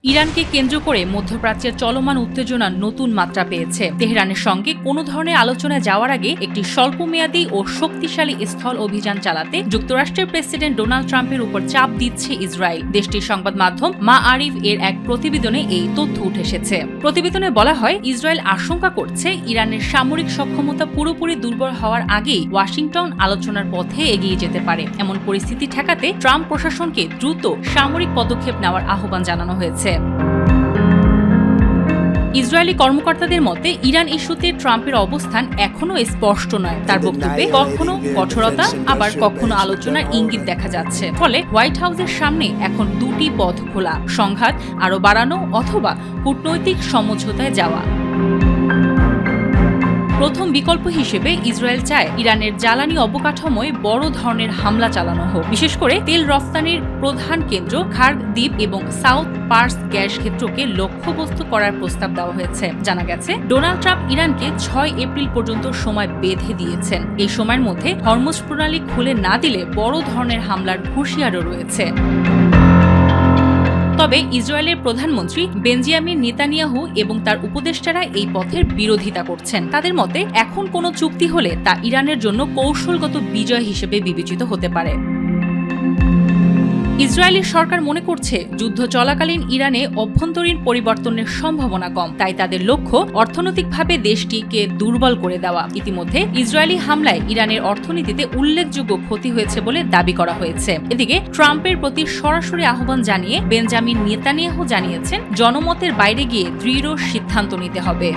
ইরানকে কেন্দ্র করে মধ্যপ্রাচ্যের চলমান উত্তেজনা নতুন মাত্রা পেয়েছে। তেহরানের সঙ্গে কোনো ধরনের আলোচনায় যাওয়ার আগে একটি স্বল্পমেয়াদী ও শক্তিশালী স্থল অভিযান চালাতে যুক্তরাষ্ট্রের প্রেসিডেন্ট ডোনাল্ড ট্রাম্পের উপর চাপ দিচ্ছে ইসরায়েল। দেশটির সংবাদ মাধ্যম মাআরিফ এর এক প্রতিবেদনে এই তথ্য উঠে এসেছে। প্রতিবেদনে বলা হয়, ইসরায়েল আশঙ্কা করছে ইরানের সামরিক সক্ষমতা পুরোপুরি দুর্বল হওয়ার আগেই ওয়াশিংটন আলোচনার পথে এগিয়ে যেতে পারে। এমন পরিস্থিতি ঠেকাতে ট্রাম্প প্রশাসনকে দ্রুত সামরিক পদক্ষেপ নেওয়ার আহ্বান জানানো হয়েছে। ইসরায়েলি কর্মকর্তাদের মতে, ইরান ইস্যুতে ট্রাম্পের অবস্থান এখনো স্পষ্ট নয়। তার বক্তব্যে কখনো কঠোরতা, আবার কখনো আলোচনার ইঙ্গিত দেখা যাচ্ছে। ফলে হোয়াইট হাউসের সামনে এখন দুটি পথ খোলা: সংঘাত আরও বাড়ানো অথবা কূটনৈতিক সমঝোতায় যাওয়া। প্রথম বিকল্প হিসেবে ইসরায়েল চায় ইরানের জ্বালানি অবকাঠামোয় বড় ধরনের হামলা চালানো হোক। বিশেষ করে তেল রফতানির প্রধান কেন্দ্র খার্গ দ্বীপ এবং সাউথ পার্স গ্যাস ক্ষেত্রকে লক্ষ্যবস্তু করার প্রস্তাব দেওয়া হয়েছে। জানা গেছে, ডোনাল্ড ট্রাম্প ইরানকে 6 এপ্রিল পর্যন্ত সময় বেঁধে দিয়েছেন। এই সময়ের মধ্যে হরমুজ প্রণালী খুলে না দিলে বড় ধরনের হামলার হুঁশিয়ারও রয়েছে। তবে ইসরায়েলের প্রধানমন্ত্রী বেঞ্জামিন নেতানিয়াহু এবং তার উপদেষ্টারা এই পথের বিরোধিতা করছেন। তাদের মতে, এখন কোনো চুক্তি হলে তা ইরানের জন্য কৌশলগত বিজয় হিসেবে বিবেচিত হতে পারে। ইসরায়েলি সরকার মনে করছে, যুদ্ধ চলাকালীন ইরানে অভ্যন্তরীণ পরিবর্তনের সম্ভাবনা কম, তাই তাদের লক্ষ্য অর্থনৈতিকভাবে দেশটিকে দুর্বল করে দেওয়া। ইতিমধ্যে ইসরায়েলি হামলায় ইরানের অর্থনীতিতে উল্লেখযোগ্য ক্ষতি হয়েছে বলে দাবি করা হয়েছে। এদিকে ট্রাম্পের প্রতি সরাসরি আহ্বান জানিয়ে বেঞ্জামিন নেতানিয়াহু জানিয়েছেন, জনমতের বাইরে গিয়ে দৃঢ় সিদ্ধান্ত নিতে হবে।